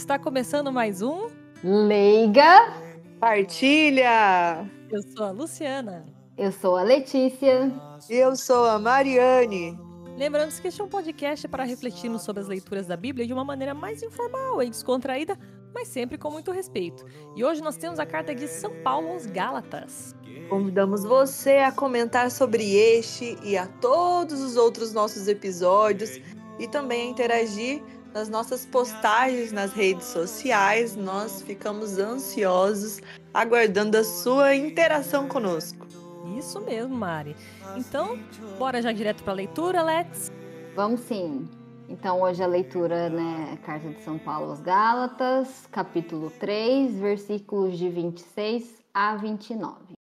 Está começando mais um Leiga, Partilha! Eu sou a Luciana. eu sou a Letícia. E eu sou a Mariane. Lembrando que este é um podcast para refletirmos sobre as leituras da Bíblia de uma maneira mais informal e descontraída, mas sempre com muito respeito. E hoje nós temos a carta de São Paulo aos Gálatas. Convidamos você a comentar sobre este e a todos os outros nossos episódios e também a interagir nas nossas postagens nas redes sociais. Nós ficamos ansiosos aguardando a sua interação conosco. Isso mesmo, Mari. Então, bora já direto para a leitura, Let's? Vamos sim. Então hoje a leitura, né, carta de São Paulo aos Gálatas, capítulo 3, versículos de 26 a 29.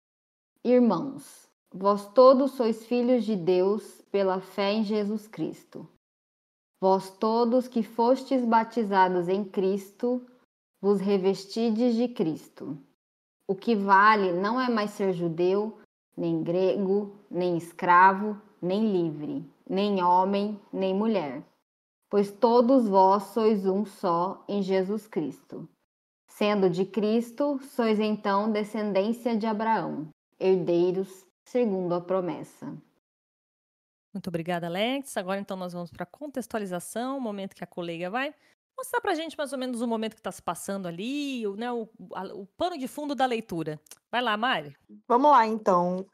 Irmãos, vós todos sois filhos de Deus pela fé em Jesus Cristo. Vós todos que fostes batizados em Cristo, vos revestides de Cristo. O que vale não é mais ser judeu, nem grego, nem escravo, nem livre, nem homem, nem mulher. Pois todos vós sois um só em Jesus Cristo. Sendo de Cristo, sois então descendência de Abraão, herdeiros segundo a promessa. Muito obrigada, Alex. Agora então nós vamos para a contextualização, o momento que a colega vai mostrar para a gente mais ou menos o momento que está se passando ali, o pano de fundo da leitura. Vai lá, Mari. Vamos lá, então.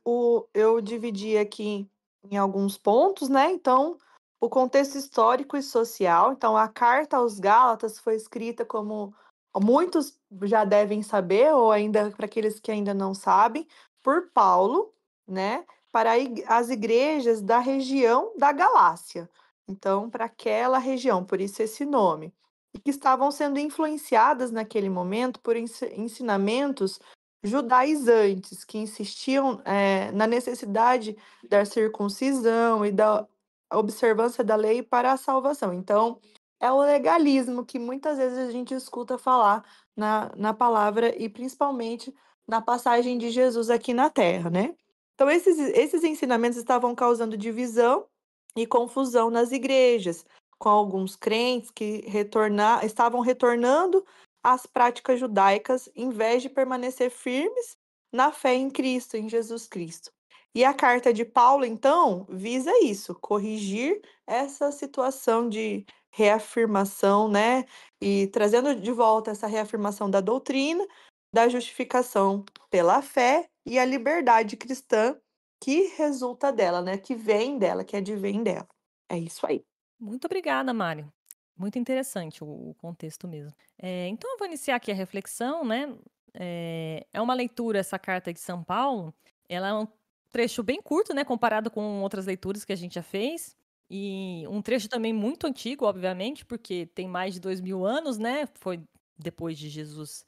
Eu dividi aqui em alguns pontos, né? Então, o contexto histórico e social. Então, a carta aos Gálatas foi escrita, como muitos já devem saber, ou ainda para aqueles que ainda não sabem, por Paulo, né? Para as igrejas da região da Galácia. Então, para aquela região, por isso esse nome. E que estavam sendo influenciadas naquele momento por ensinamentos judaizantes, que insistiam na necessidade da circuncisão e da observância da lei para a salvação. Então, é o legalismo que muitas vezes a gente escuta falar na palavra e principalmente na passagem de Jesus aqui na Terra, né? Então, esses ensinamentos estavam causando divisão e confusão nas igrejas, com alguns crentes que estavam retornando às práticas judaicas em vez de permanecer firmes na fé em Cristo, em Jesus Cristo. E a carta de Paulo, então, visa isso, corrigir essa situação de reafirmação, né? E trazendo de volta essa reafirmação da doutrina, da justificação pela fé e a liberdade cristã que resulta dela, né? Que vem dela, que advém dela. É isso aí. Muito obrigada, Mari. Muito interessante o contexto mesmo. Então, eu vou iniciar aqui a reflexão, né? É uma leitura, essa carta de São Paulo. Ela é um trecho bem curto, né? Comparado com outras leituras que a gente já fez. E um trecho também muito antigo, obviamente, porque tem mais de 2000 anos, né? Foi depois de Jesus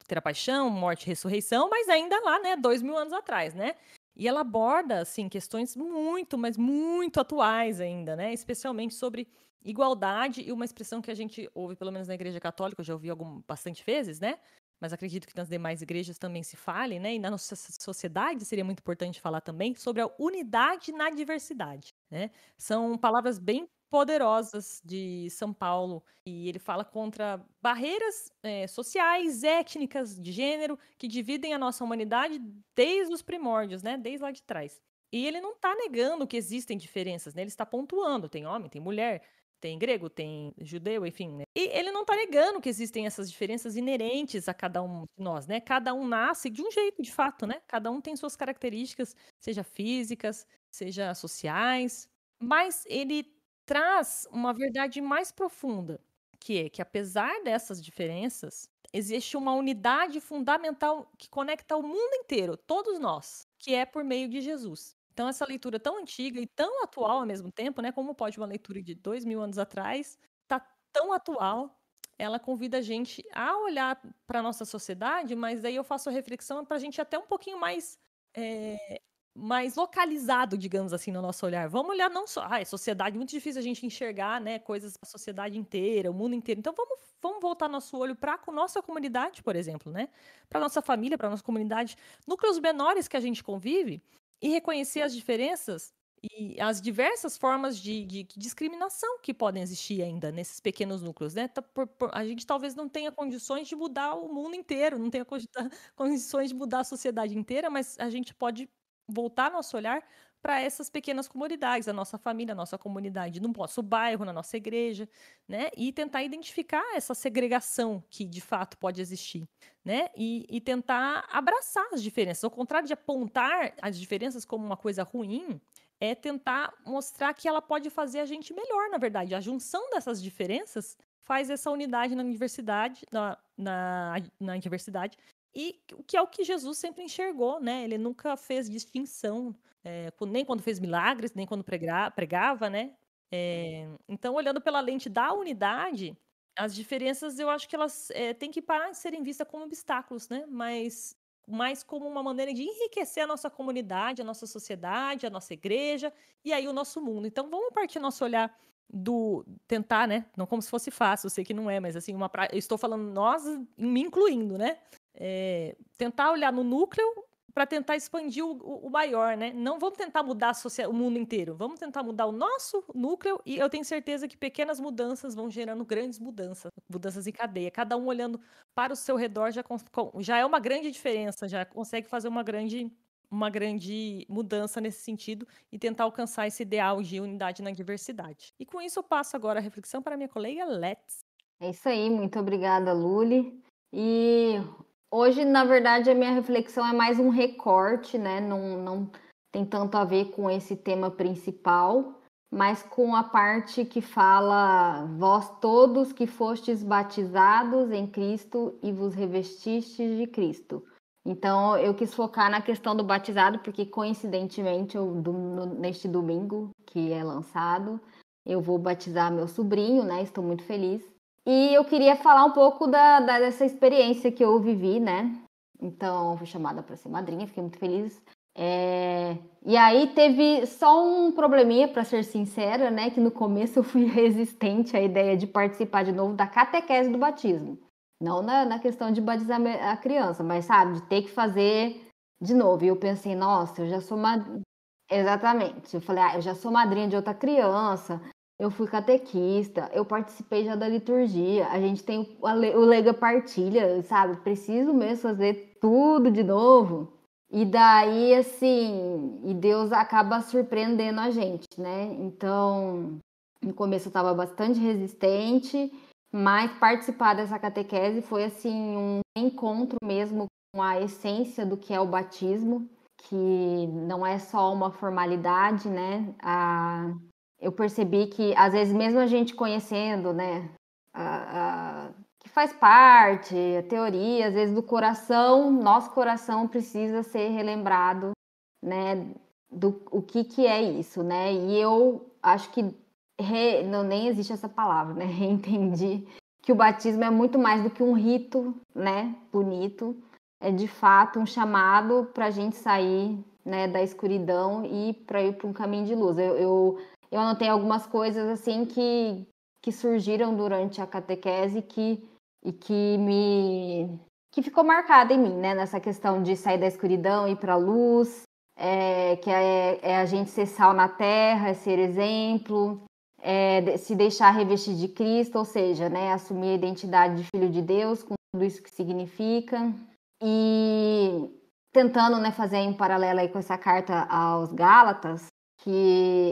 ter a paixão, morte e ressurreição, mas ainda lá, né? 2000 anos atrás, né? E ela aborda, assim, questões muito, mas muito atuais ainda, né? Especialmente sobre igualdade e uma expressão que a gente ouve, pelo menos na Igreja Católica, eu já ouvi bastante vezes, né? Mas acredito que nas demais igrejas também se fale, né? E na nossa sociedade seria muito importante falar também sobre a unidade na diversidade, né? São palavras bem poderosas de São Paulo e ele fala contra barreiras sociais, étnicas, de gênero que dividem a nossa humanidade desde os primórdios, né? Desde lá de trás. E ele não está negando que existem diferenças, né? Ele está pontuando, tem homem, tem mulher, tem grego, tem judeu, enfim, né? E ele não está negando que existem essas diferenças inerentes a cada um de nós, né? Cada um nasce de um jeito, de fato, né? Cada um tem suas características, seja físicas, seja sociais, mas ele traz uma verdade mais profunda, que é que apesar dessas diferenças, existe uma unidade fundamental que conecta o mundo inteiro, todos nós, que é por meio de Jesus. Então, essa leitura tão antiga e tão atual ao mesmo tempo, né? Como pode uma leitura de 2000 anos atrás tá tão atual? Ela convida a gente a olhar para a nossa sociedade, mas aí eu faço a reflexão para a gente ir até um pouquinho mais localizado, digamos assim, no nosso olhar. Vamos olhar não só... é sociedade, muito difícil a gente enxergar, né, coisas da sociedade inteira, o mundo inteiro. Então, vamos voltar nosso olho para a nossa comunidade, por exemplo, né? Para nossa família, para nossa comunidade, núcleos menores que a gente convive, e reconhecer as diferenças e as diversas formas de discriminação que podem existir ainda nesses pequenos núcleos, né? A gente talvez não tenha condições de mudar o mundo inteiro, não tenha condições de mudar a sociedade inteira, mas a gente pode voltar nosso olhar para essas pequenas comunidades, a nossa família, a nossa comunidade, no nosso bairro, na nossa igreja, né? E tentar identificar essa segregação que de fato pode existir, né? E tentar abraçar as diferenças. Ao contrário de apontar as diferenças como uma coisa ruim, é tentar mostrar que ela pode fazer a gente melhor, na verdade. A junção dessas diferenças faz essa unidade na universidade, na diversidade, e o que é o que Jesus sempre enxergou, né? Ele nunca fez distinção, nem quando fez milagres, nem quando pregava, né? Então, olhando pela lente da unidade, as diferenças eu acho que elas têm que parar de serem vistas como obstáculos, né? Mas mais como uma maneira de enriquecer a nossa comunidade, a nossa sociedade, a nossa igreja e aí o nosso mundo. Então, vamos partir nosso olhar tentar, né? Não como se fosse fácil, eu sei que não é, mas assim, eu estou falando nós, me incluindo, né? Tentar olhar no núcleo para tentar expandir o maior, né? Não vamos tentar mudar o mundo inteiro, vamos tentar mudar o nosso núcleo e eu tenho certeza que pequenas mudanças vão gerando grandes mudanças em cadeia. Cada um olhando para o seu redor já é uma grande diferença, já consegue fazer uma grande mudança nesse sentido e tentar alcançar esse ideal de unidade na diversidade. E com isso eu passo agora a reflexão para minha colega Let's. É isso aí, muito obrigada, Luli. E hoje, na verdade, a minha reflexão é mais um recorte, né? Não tem tanto a ver com esse tema principal, mas com a parte que fala: vós todos que fostes batizados em Cristo e vos revestistes de Cristo. Então, eu quis focar na questão do batizado, porque coincidentemente, neste domingo que é lançado, eu vou batizar meu sobrinho, né? Estou muito feliz. E eu queria falar um pouco dessa experiência que eu vivi, né? Então, fui chamada para ser madrinha, fiquei muito feliz. E aí teve só um probleminha, para ser sincera, né? Que no começo eu fui resistente à ideia de participar de novo da catequese do batismo. Não na questão de batizar a criança, mas sabe, de ter que fazer de novo. E eu pensei, nossa, eu já sou madrinha. Exatamente. Eu falei, eu já sou madrinha de outra criança, eu fui catequista, eu participei já da liturgia, a gente tem o Lega Partilha, sabe? Preciso mesmo fazer tudo de novo. E daí, assim, e Deus acaba surpreendendo a gente, né? Então, no começo eu estava bastante resistente, mas participar dessa catequese foi, assim, um encontro mesmo com a essência do que é o batismo, que não é só uma formalidade, né? Eu percebi que, às vezes, mesmo a gente conhecendo, né, que faz parte, a teoria, às vezes, do coração, nosso coração precisa ser relembrado, né, o que é isso, né? E eu acho que não, nem existe essa palavra, né? Reentendi que o batismo é muito mais do que um rito, né, bonito, é de fato um chamado para a gente sair, né, da escuridão e para ir para um caminho de luz. Eu anotei algumas coisas assim que surgiram durante a catequese que ficou marcada em mim, né? Nessa questão de sair da escuridão e ir para a luz, que é a gente ser sal na terra, é ser exemplo, se deixar revestir de Cristo, ou seja, né, assumir a identidade de filho de Deus, com tudo isso que significa. E tentando, né, fazer um paralelo aí com essa carta aos Gálatas, que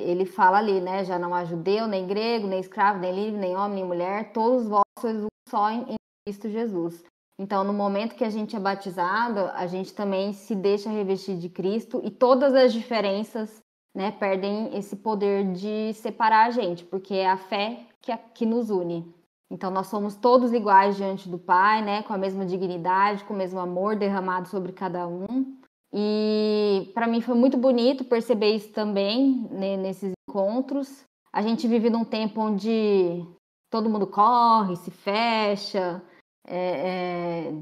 ele fala ali, né, já não há judeu, nem grego, nem escravo, nem livre, nem homem, nem mulher, todos vós sois um só em Cristo Jesus. Então, no momento que a gente é batizado, a gente também se deixa revestir de Cristo e todas as diferenças, né, perdem esse poder de separar a gente, porque é a fé que nos une. Então, nós somos todos iguais diante do Pai, né, com a mesma dignidade, com o mesmo amor derramado sobre cada um. E para mim foi muito bonito perceber isso também, né, nesses encontros. A gente vive num tempo onde todo mundo corre, se fecha,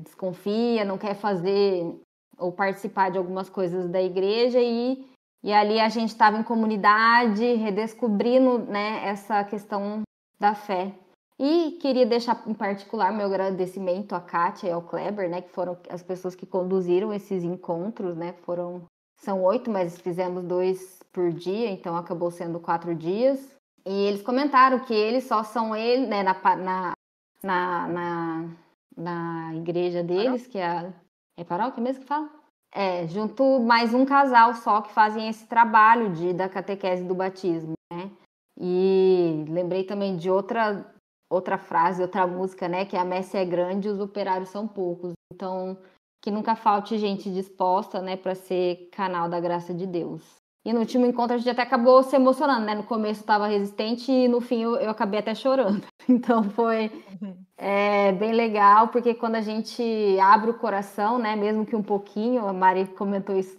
desconfia, não quer fazer ou participar de algumas coisas da igreja e ali a gente estava em comunidade, redescobrindo, né, essa questão da fé. E queria deixar em particular meu agradecimento à Kátia e ao Kleber, né, que foram as pessoas que conduziram esses encontros, né, foram São 8, mas fizemos 2 por dia, então acabou sendo 4 dias. E eles comentaram que eles só são ele, né, na igreja deles, que é paróquia mesmo que fala? Junto mais um casal só que fazem esse trabalho da catequese do batismo, né? E lembrei também de outra frase, outra música, né? Que a messe é grande e os operários são poucos. Então, que nunca falte gente disposta, né, para ser canal da graça de Deus. E no último encontro a gente até acabou se emocionando, né? No começo estava resistente e no fim eu acabei até chorando. Então foi bem legal, porque quando a gente abre o coração, né, mesmo que um pouquinho, a Mari comentou isso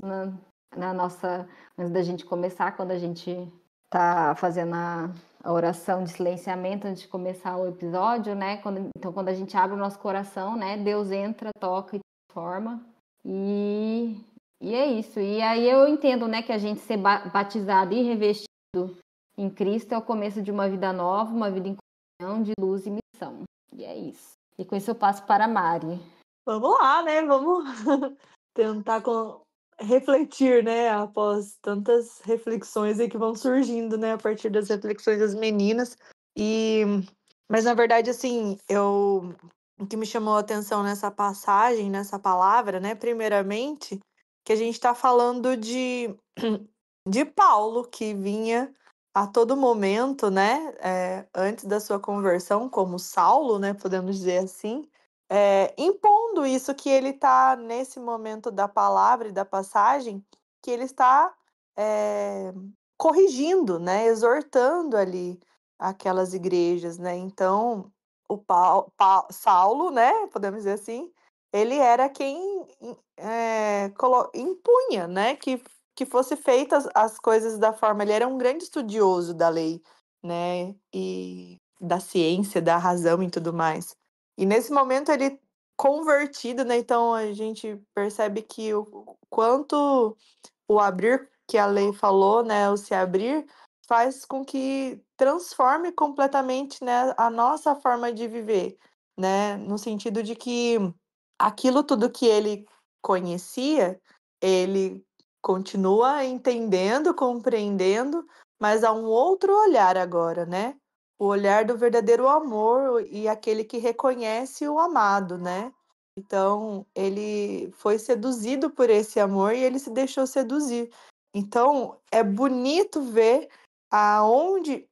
na nossa, antes da gente começar, quando a gente tá fazendo a oração de silenciamento antes de começar o episódio, né? Então, quando a gente abre o nosso coração, né? Deus entra, toca e transforma. E é isso. E aí eu entendo, né? Que a gente ser batizado e revestido em Cristo é o começo de uma vida nova, uma vida em comunhão, de luz e missão. E é isso. E com isso eu passo para a Mari. Vamos lá, né? Vamos tentar refletir, né? Após tantas reflexões aí que vão surgindo, né? A partir das reflexões das meninas. Mas, na verdade, assim, o que me chamou a atenção nessa passagem, nessa palavra, né? Primeiramente, que a gente está falando de Paulo, que vinha a todo momento, né? Antes da sua conversão, como Saulo, né? Podemos dizer assim. Impondo isso que ele está nesse momento da palavra e da passagem, que ele está corrigindo, né, exortando ali aquelas igrejas, né? Então, Saulo, né, podemos dizer assim, ele era quem impunha, né, que fosse feitas as coisas da forma. Ele era um grande estudioso da lei, né, e da ciência, da razão e tudo mais. E nesse momento ele convertido, né? Então a gente percebe que o quanto o abrir que a lei falou, né? O se abrir faz com que transforme completamente, né, a nossa forma de viver, né? No sentido de que aquilo tudo que ele conhecia, ele continua entendendo, compreendendo, mas há um outro olhar agora, né? O olhar do verdadeiro amor e aquele que reconhece o amado, né? Então, ele foi seduzido por esse amor e ele se deixou seduzir. Então, é bonito ver aonde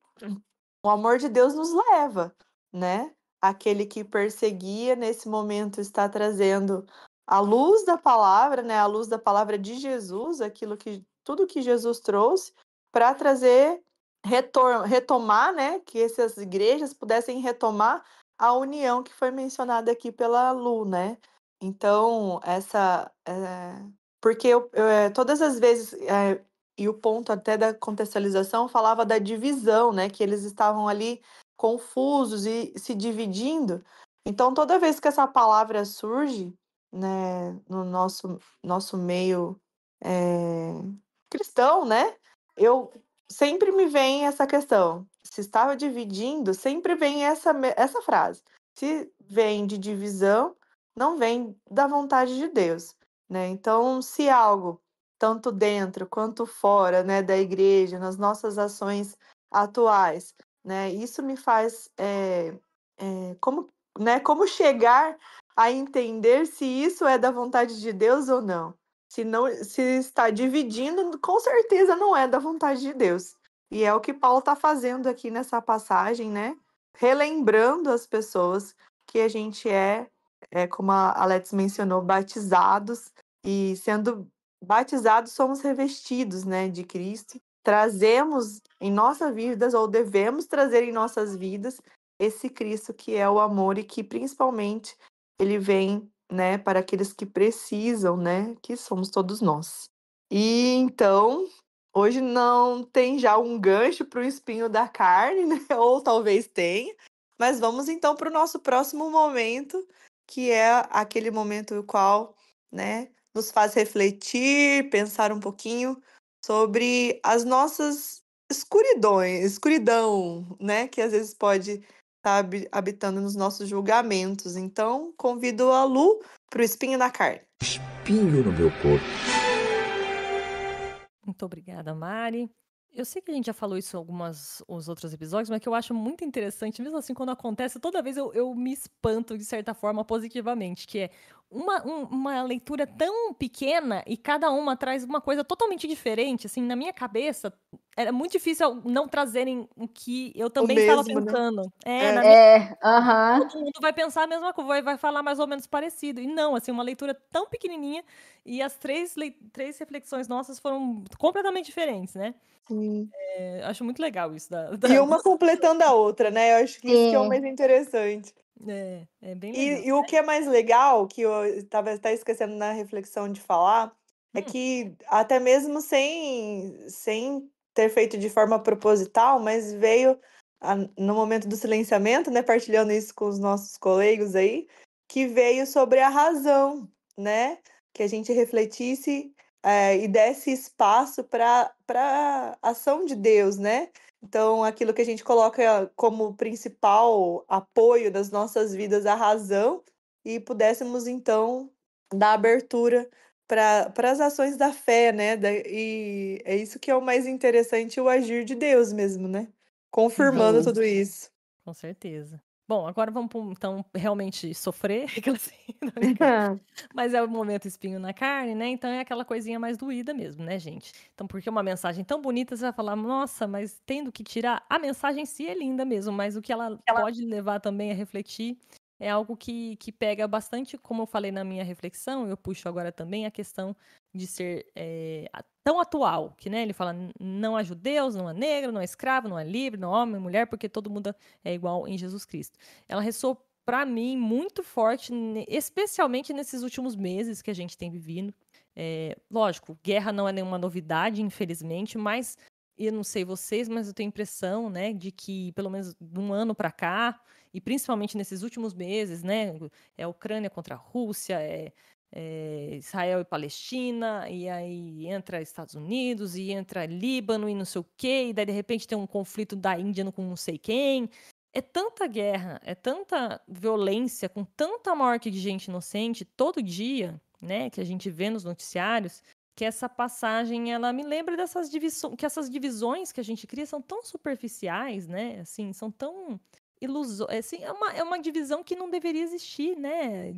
o amor de Deus nos leva, né? Aquele que perseguia, nesse momento, está trazendo a luz da palavra, né? A luz da palavra de Jesus, tudo que Jesus trouxe, para trazer, retomar, né? Que essas igrejas pudessem retomar a união que foi mencionada aqui pela Lu, né? Então, porque todas as vezes, e o ponto até da contextualização falava da divisão, né? Que eles estavam ali confusos e se dividindo. Então, toda vez que essa palavra surge, né, no nosso meio cristão, né? Eu sempre me vem essa questão. Se estava dividindo, sempre vem essa frase. Se vem de divisão, não vem da vontade de Deus, né? Então, se algo tanto dentro quanto fora, né, da igreja, nas nossas ações atuais, né, isso me faz como chegar a entender se isso é da vontade de Deus ou não. Se está dividindo, com certeza não é da vontade de Deus. E é o que Paulo está fazendo aqui nessa passagem, né? Relembrando as pessoas que a gente como a Alex mencionou, batizados, e sendo batizados somos revestidos, né, de Cristo. Trazemos em nossas vidas, ou devemos trazer em nossas vidas, esse Cristo que é o amor e que principalmente ele vem, né, para aqueles que precisam, né, que somos todos nós. E então, hoje não tem já um gancho para o espinho da carne, né, ou talvez tenha, mas vamos então para o nosso próximo momento, que é aquele momento no qual, né, nos faz refletir, pensar um pouquinho sobre as nossas escuridão, né, que às vezes pode estar habitando nos nossos julgamentos. Então, convido a Lu para o espinho da carne. Espinho no meu corpo. Muito obrigada, Mari. Eu sei que a gente já falou isso em os outros episódios, mas que eu acho muito interessante, mesmo assim, quando acontece, toda vez eu me espanto, de certa forma, positivamente, que é uma leitura tão pequena e cada uma traz uma coisa totalmente diferente. Assim, na minha cabeça, era muito difícil não trazerem o que eu O também estava mesmo, né? pensando. É. Na minha Aham. todo mundo vai pensar a mesma coisa, vai falar mais ou menos parecido. E não, assim, uma leitura tão pequenininha e as três reflexões nossas foram completamente diferentes, né? Sim. Acho muito legal isso E uma completando a outra, né? Eu acho que isso que é o mais Sim. interessante. é bem legal. E o que é mais legal, que eu estava até esquecendo na reflexão de falar, é Hum, que até mesmo sem ter feito de forma proposital, mas veio no momento do silenciamento, né, partilhando isso com os nossos colegas aí, que veio sobre a razão, né? Que a gente refletisse e desse espaço para ação de Deus, né? Então, aquilo que a gente coloca como principal apoio das nossas vidas, a razão, e pudéssemos, então, dar abertura para as ações da fé, né? E é isso que é o mais interessante, o agir de Deus mesmo, né? Confirmando Sim. tudo isso. com certeza. Bom, agora vamos então realmente sofrer, aquela assim, não, brincadeira. Mas é o momento espinho na carne, né? Então é aquela coisinha mais doída mesmo, né, gente? Então, porque uma mensagem tão bonita, você vai falar, nossa, mas tendo que tirar, a mensagem em si é linda mesmo, mas o que ela pode levar também a refletir é algo que pega bastante, como eu falei na minha reflexão, eu puxo agora também a questão de ser tão atual, que, né, ele fala, não há judeus, não há negro, não há escravo, não há livre, não há homem, mulher, porque todo mundo é igual em Jesus Cristo. Ela ressoou para mim muito forte, especialmente nesses últimos meses que a gente tem vivido. Lógico, guerra não é nenhuma novidade, infelizmente, mas eu não sei vocês, mas eu tenho a impressão, né, de que pelo menos de um ano para cá, e principalmente nesses últimos meses, né, é Ucrânia contra a Rússia, Israel e Palestina, e aí entra Estados Unidos, e entra Líbano e não sei o quê, e daí de repente tem um conflito da Índia com não sei quem. É tanta guerra, é tanta violência, com tanta morte de gente inocente todo dia, né, que a gente vê nos noticiários, que essa passagem ela me lembra dessas divisões, que essas divisões que a gente cria são tão superficiais, né? Assim, são tão ilusórias. Assim, é uma divisão que não deveria existir, né?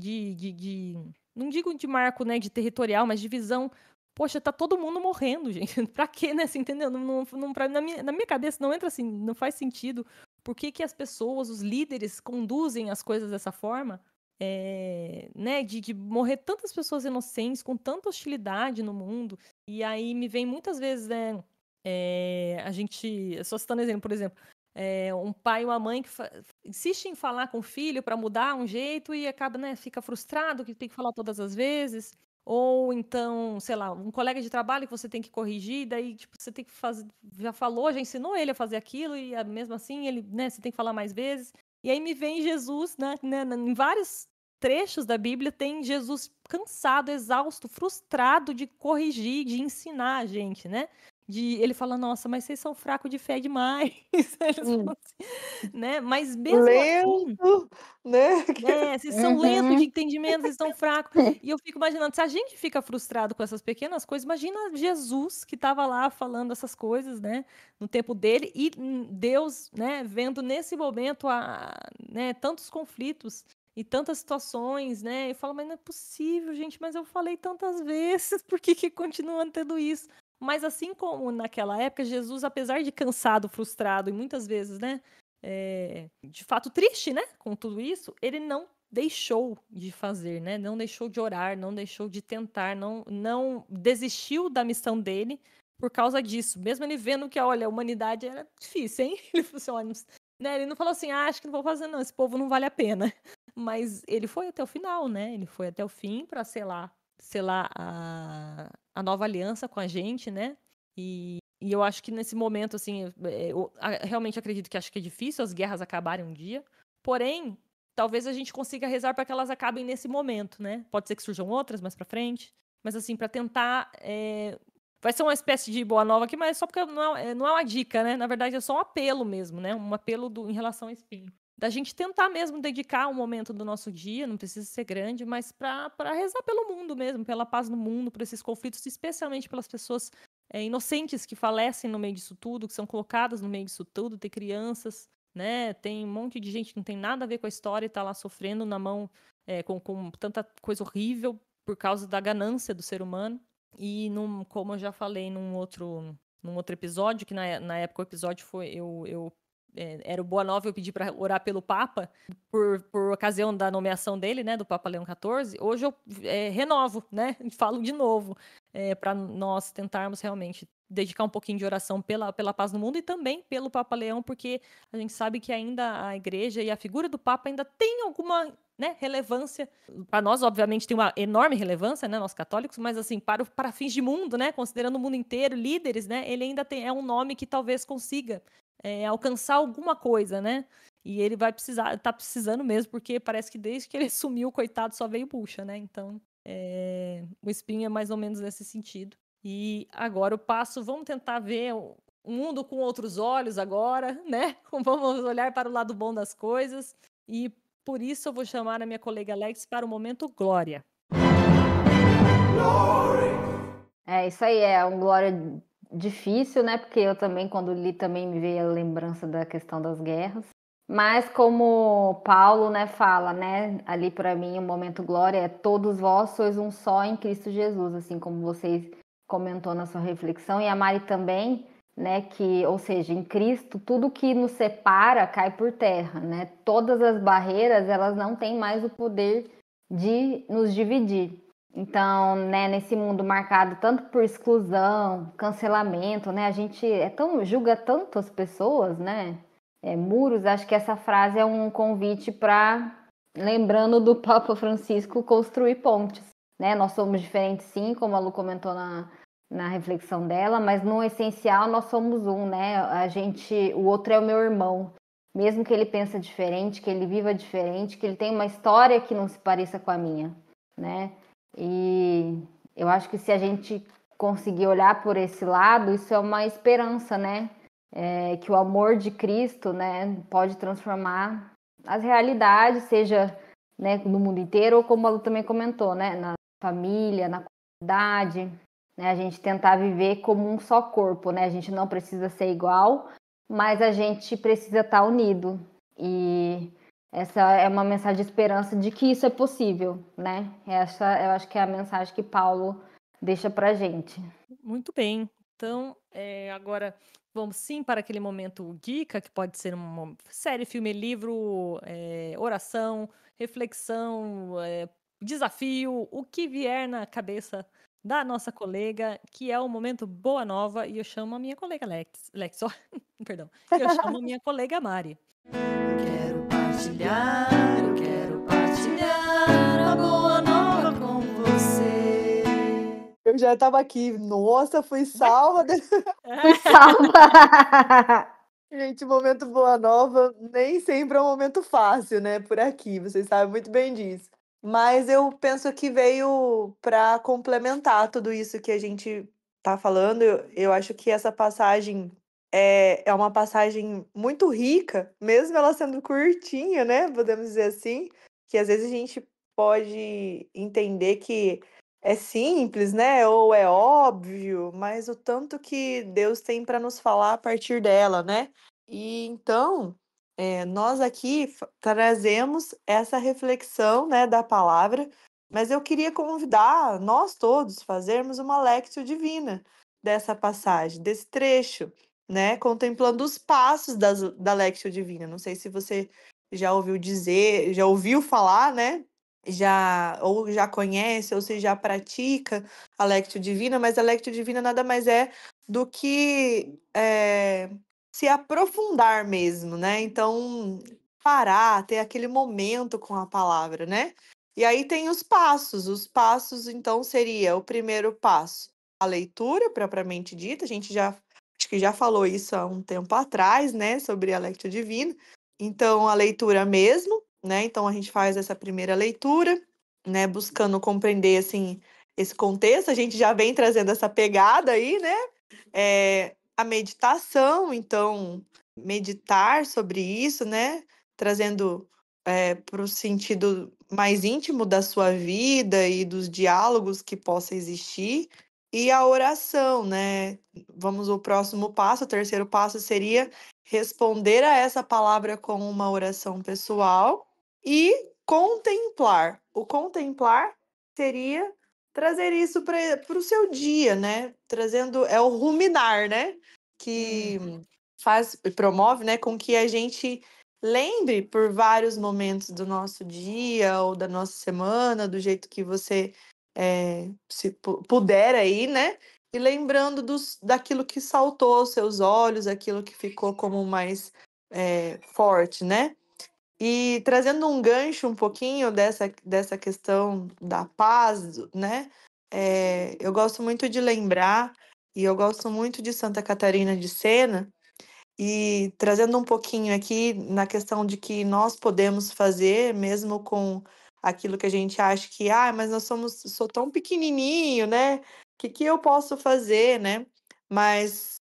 Não digo de marco, né, de territorial, mas divisão. Poxa, tá todo mundo morrendo, gente. Pra quê, né? Assim, entendeu? Na minha cabeça não entra assim, não faz sentido por que as pessoas, os líderes, conduzem as coisas dessa forma, né, de morrer tantas pessoas inocentes, com tanta hostilidade no mundo. E aí me vem muitas vezes, né, a gente, só citando exemplo, por exemplo, um pai e uma mãe que insiste em falar com o filho para mudar um jeito e acaba, né, fica frustrado que tem que falar todas as vezes. Ou então, sei lá, um colega de trabalho que você tem que corrigir, daí, tipo, você tem que fazer, já falou, já ensinou ele a fazer aquilo, e mesmo assim, ele, né, você tem que falar mais vezes. E aí me vem Jesus, né, em vários trechos da Bíblia, tem Jesus cansado, exausto, frustrado de corrigir, de ensinar a gente, né? Ele fala, nossa, mas vocês são fracos de fé demais. Eles Hum. falam assim, né? Mas mesmo assim, Lento, né? vocês são lentos de Uhum. entendimento, vocês são fracos. E eu fico imaginando, se a gente fica frustrado com essas pequenas coisas, imagina Jesus que estava lá falando essas coisas, né, no tempo dele, e Deus, né, vendo nesse momento né, tantos conflitos e tantas situações, né, e fala, mas não é possível, gente, mas eu falei tantas vezes, por que continua tendo isso? Mas assim como naquela época, Jesus, apesar de cansado, frustrado e muitas vezes, né, de fato triste, né, com tudo isso, ele não deixou de fazer, né? Não deixou de orar, não deixou de tentar, não desistiu da missão dele por causa disso. Mesmo ele vendo que, olha, a humanidade era difícil, hein? Ele falou assim, olha, né? Ele não falou assim, acho que não vou fazer não, esse povo não vale a pena. Mas ele foi até o final, né? Ele foi até o fim para selar a nova aliança com a gente, né? E eu acho que nesse momento, assim, eu realmente acredito que acho que é difícil as guerras acabarem um dia. Porém, talvez a gente consiga rezar para que elas acabem nesse momento, né? Pode ser que surjam outras mais para frente. Mas, assim, para tentar. Vai ser uma espécie de boa nova aqui, mas só porque não é uma dica, né? Na verdade, é só um apelo mesmo, né? Um apelo em relação ao espinho. Da gente tentar mesmo dedicar um momento do nosso dia, não precisa ser grande, mas para rezar pelo mundo mesmo, pela paz no mundo, por esses conflitos, especialmente pelas pessoas inocentes que falecem no meio disso tudo, que são colocadas no meio disso tudo, tem crianças, né? Tem um monte de gente que não tem nada a ver com a história e tá lá sofrendo na mão com tanta coisa horrível por causa da ganância do ser humano. E como eu já falei num outro episódio, que na época o episódio foi era o Boa Nova, eu pedi para orar pelo Papa por ocasião da nomeação dele, né, do Papa Leão XIV. Hoje eu renovo, né, falo de novo, para nós tentarmos realmente dedicar um pouquinho de oração pela paz no mundo e também pelo Papa Leão, porque a gente sabe que ainda a igreja e a figura do Papa ainda tem alguma, né, relevância. Para nós, obviamente, tem uma enorme relevância, né, nós católicos, mas assim, para fins de mundo, né, considerando o mundo inteiro, líderes, né, ele ainda é um nome que talvez consiga alcançar alguma coisa, né? E ele tá precisando mesmo, porque parece que desde que ele sumiu, coitado, só veio bucha, né? Então, o espinho é mais ou menos nesse sentido. E agora vamos tentar ver o mundo com outros olhos agora, né? Vamos olhar para o lado bom das coisas. E por isso eu vou chamar a minha colega Alex para o momento Glória. Isso aí, é um glória difícil, né? Porque eu também, quando li, também me veio a lembrança da questão das guerras. Mas como Paulo, né, fala, né, ali para mim o momento glória é todos vós sois um só em Cristo Jesus, assim como vocês comentou na sua reflexão, e a Mari também, né, ou seja, em Cristo tudo que nos separa cai por terra, né? Todas as barreiras, elas não têm mais o poder de nos dividir. Então, né, nesse mundo marcado tanto por exclusão, cancelamento, né, a gente julga tanto as pessoas, né? Muros, acho que essa frase é um convite para, lembrando do Papa Francisco, construir pontes, né? Nós somos diferentes, sim, como a Lu comentou na reflexão dela, mas no essencial nós somos um, né? O outro é o meu irmão, mesmo que ele pense diferente, que ele viva diferente, que ele tenha uma história que não se pareça com a minha, né? E eu acho que se a gente conseguir olhar por esse lado, isso é uma esperança, né? Que o amor de Cristo, né, pode transformar as realidades, seja, né, no mundo inteiro, ou como a Lu também comentou, né, na família, na comunidade, né, a gente tentar viver como um só corpo, né, a gente não precisa ser igual, mas a gente precisa estar unido. E essa é uma mensagem de esperança de que isso é possível, né? Essa eu acho que é a mensagem que Paulo deixa pra gente. Muito bem. Então, agora vamos sim para aquele momento Dica, que pode ser uma série, filme, livro, oração, reflexão, desafio, o que vier na cabeça da nossa colega, que é o momento Boa Nova, e eu chamo a minha colega Lex, ó, perdão, e eu chamo a minha colega Mari. Eu quero partilhar a boa nova com você. Eu já estava aqui, nossa, fui salva. Fui salva! Gente, o momento Boa Nova nem sempre é um momento fácil, né? Por aqui, vocês sabem muito bem disso. Mas eu penso que veio para complementar tudo isso que a gente tá falando. Eu acho que essa passagem é uma passagem muito rica, mesmo ela sendo curtinha, né? Podemos dizer assim, que às vezes a gente pode entender que é simples, né? Ou é óbvio, mas o tanto que Deus tem para nos falar a partir dela, né? E então, nós aqui trazemos essa reflexão, né, da palavra, mas eu queria convidar nós todos fazermos uma lectio divina dessa passagem, desse trecho, né, contemplando os passos da lectio divina. Não sei se você já ouviu dizer, já ouviu falar, né? Ou já conhece, ou se já pratica a Lectio Divina, mas a Lectio Divina nada mais é do que se aprofundar mesmo, né? Então, parar, ter aquele momento com a palavra, né? E aí tem os passos, então, seria o primeiro passo, a leitura, propriamente dita, acho que já falou isso há um tempo atrás, né, sobre a Lectio Divina. Então, a leitura mesmo, né? Então a gente faz essa primeira leitura, né? Buscando compreender assim esse contexto. A gente já vem trazendo essa pegada aí, né? A meditação, então meditar sobre isso, né? Trazendo para o sentido mais íntimo da sua vida e dos diálogos que possa existir. e a oração, né? O próximo passo, o terceiro passo seria responder a essa palavra com uma oração pessoal e contemplar. O contemplar seria trazer isso para o seu dia, né? Trazendo, é o ruminar, né? Que faz e promove, né, com que a gente lembre por vários momentos do nosso dia ou da nossa semana, do jeito que você se puder aí, né? E lembrando daquilo que saltou aos seus olhos, aquilo que ficou como mais forte, né? E trazendo um gancho um pouquinho dessa questão da paz, né? Eu gosto muito de lembrar, e eu gosto muito de Santa Catarina de Sena, e trazendo um pouquinho aqui na questão de que nós podemos fazer, mesmo com aquilo que a gente acha que, mas sou tão pequenininho, né? O que eu posso fazer, né? Mas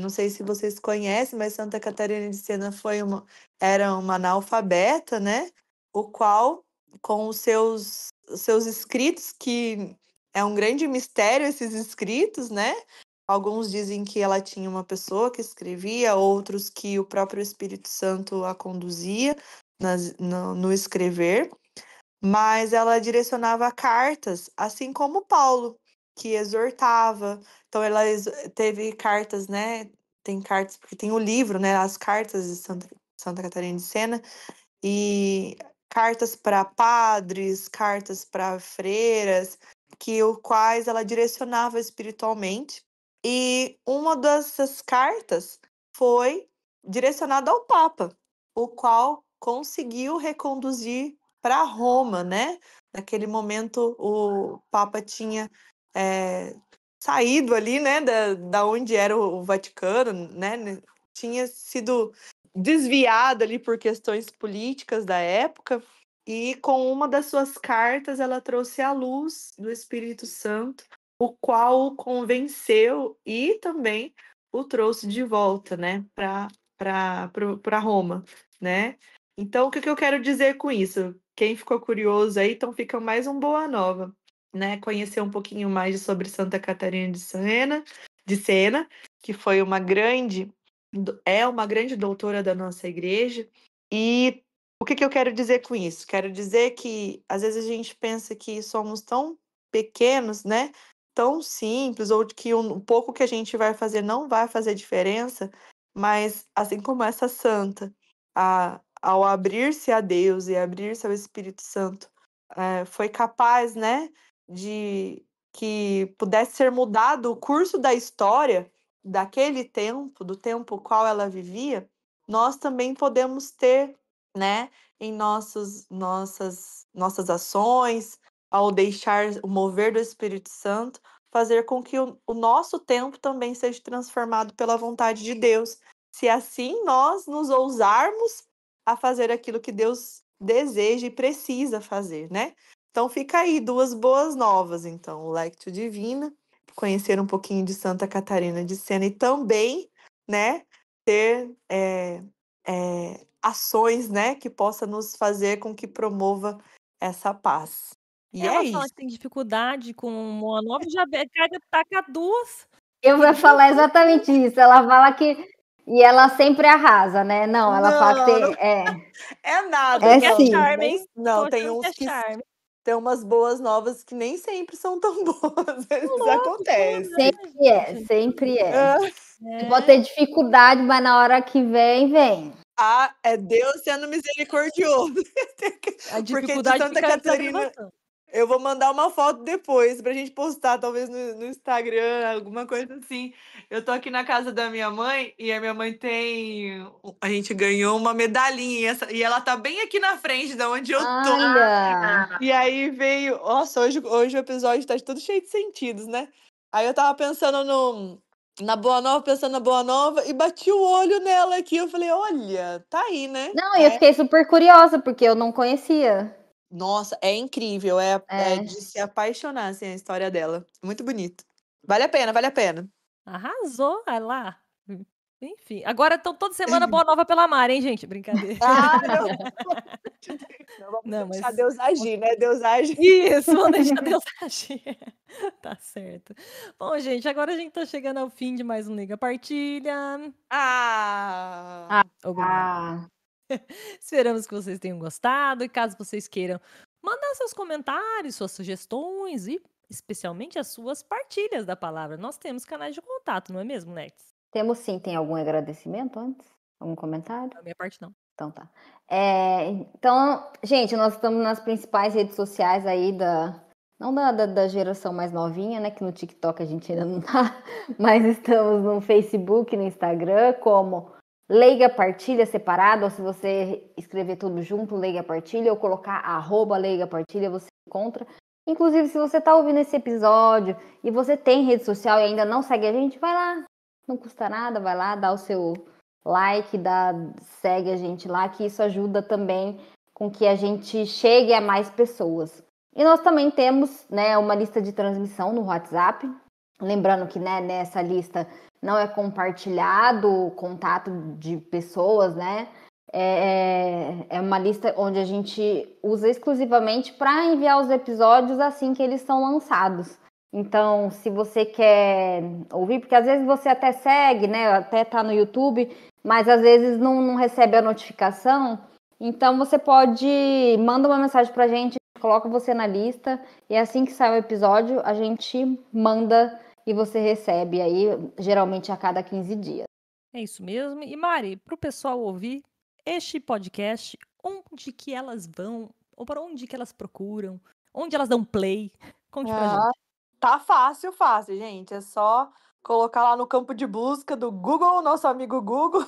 não sei se vocês conhecem, mas Santa Catarina de Sena era uma analfabeta, né? O qual, com os seus escritos, que é um grande mistério esses escritos, né? Alguns dizem que ela tinha uma pessoa que escrevia, outros que o próprio Espírito Santo a conduzia no escrever, mas ela direcionava cartas, assim como Paulo, que exortava. Então, ela teve cartas, né? Tem cartas, porque tem o livro, né? As cartas de Santa Catarina de Sena, e cartas para padres, cartas para freiras, quais ela direcionava espiritualmente. E uma dessas cartas foi direcionada ao Papa, o qual conseguiu reconduzir para Roma, né? Naquele momento, o Papa tinha saído ali, né, da onde era o Vaticano, né? Tinha sido desviado ali por questões políticas da época, e com uma das suas cartas ela trouxe a luz do Espírito Santo, o qual o convenceu e também o trouxe de volta, né, para Roma, né? Então, o que eu quero dizer com isso? Quem ficou curioso aí, então fica mais um Boa Nova, né? Conhecer um pouquinho mais sobre Santa Catarina de Sena, que foi é uma grande doutora da nossa igreja. E o que eu quero dizer com isso? Quero dizer que às vezes a gente pensa que somos tão pequenos, né? Tão simples, ou que um pouco que a gente vai fazer não vai fazer diferença, mas assim como essa santa, ao abrir-se a Deus e abrir-se ao Espírito Santo, foi capaz, né, de que pudesse ser mudado o curso da história daquele tempo, do tempo qual ela vivia. Nós também podemos ter, né, em nossas ações, ao deixar o mover do Espírito Santo, fazer com que o nosso tempo também seja transformado pela vontade de Deus. Se assim nós nos ousarmos a fazer aquilo que Deus deseja e precisa fazer, né? Então fica aí duas boas novas, então, o Lectio Divina, conhecer um pouquinho de Santa Catarina de Sena e também, né, ter ações, né, que possa nos fazer com que promova essa paz. E Ela é fala isso. que tem dificuldade com uma nova, já pega, taca duas. Eu vou falar exatamente isso. Ela fala que. E ela sempre arrasa, né? Não, ela fala que Não é nada, É não. sim. Charme, hein? Tô Não, tem achando que uns é que charme. tem umas boas novas que nem sempre são tão boas, às vezes Louco, acontece. Sempre é, gente. sempre é. Ah, Pode ter dificuldade, mas na hora que vem. é Deus sendo misericordioso. A Porque de dificuldade Santa fica a Catarina, desaprovação. eu vou mandar uma foto depois pra gente postar, talvez no Instagram, alguma coisa assim. Eu tô aqui na casa da minha mãe e a minha mãe a gente ganhou uma medalhinha e ela tá bem aqui na frente da onde eu tô. Olha! E aí veio. Nossa, hoje o episódio tá todo cheio de sentidos, né? Aí eu tava pensando na Boa Nova, pensando na Boa Nova, e bati o olho nela aqui. Eu falei, olha, tá aí, né? Não, eu fiquei super curiosa, porque eu não conhecia. Nossa, é incrível. É de se apaixonar, assim, a história dela. Muito bonito. Vale a pena, vale a pena. Arrasou, vai lá. Enfim, agora então toda semana boa nova pela Mari, hein, gente? Brincadeira. Ah, não. Não vamos Não, deixar mas Deus agir, né? Deus age. isso, vamos deixar Deus agir. Tá certo. Bom, gente, agora a gente tá chegando ao fim de mais um Liga Partilha. Ah, Obrigada. Ah, Esperamos que vocês tenham gostado e caso vocês queiram mandar seus comentários, suas sugestões e especialmente as suas partilhas da palavra. Nós temos canais de contato, não é mesmo, Nerds? temos sim. Tem algum agradecimento antes? Algum comentário? Da minha parte, não. Então tá. Então, gente, nós estamos nas principais redes sociais aí não da geração mais novinha, né? Que no TikTok a gente ainda não tá, mas estamos no Facebook, no Instagram, como Leiga Partilha separado, ou se você escrever tudo junto, Leiga Partilha, ou colocar @Leiga Partilha, você encontra. Inclusive, se você tá ouvindo esse episódio e você tem rede social e ainda não segue a gente, vai lá. Não custa nada, vai lá, dá o seu like, segue a gente lá, que isso ajuda também com que a gente chegue a mais pessoas. E nós também temos, né, uma lista de transmissão no WhatsApp. Lembrando que, né, nessa lista não é compartilhado o contato de pessoas, né? É uma lista onde a gente usa exclusivamente para enviar os episódios assim que eles são lançados. Então, se você quer ouvir, porque às vezes você até segue, né? Até tá no YouTube, mas às vezes não recebe a notificação. Então, você manda uma mensagem pra gente, coloca você na lista, e assim que sai o episódio, a gente manda e você recebe aí, geralmente a cada 15 dias. É isso mesmo. E Mari, para o pessoal ouvir este podcast, onde que elas vão? Ou para onde que elas procuram? Onde elas dão play? Conte pra gente. tá fácil, gente. É só colocar lá no campo de busca do Google, nosso amigo Google.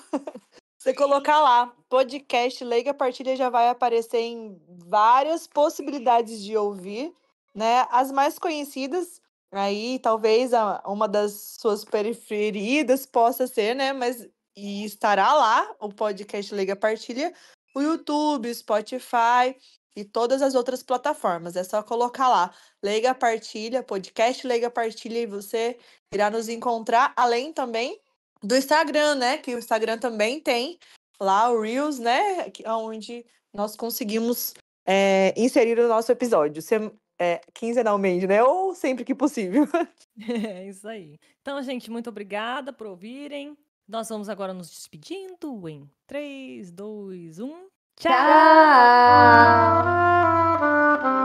Você colocar lá, podcast Leiga Partilha, já vai aparecer em várias possibilidades de ouvir, né? As mais conhecidas, aí talvez uma das suas preferidas possa ser, né? Mas e estará lá o podcast Leiga Partilha, o YouTube, o Spotify e todas as outras plataformas. É só colocar lá, Leiga Partilha, podcast Leiga Partilha, e você irá nos encontrar, além também do Instagram, né? Que o Instagram também tem lá o Reels, né? Onde nós conseguimos inserir o nosso episódio quinzenalmente, né? Ou sempre que possível. É isso aí. Então, gente, muito obrigada por ouvirem. Nós vamos agora nos despedindo em 3, 2, 1. Tchau! Tchau!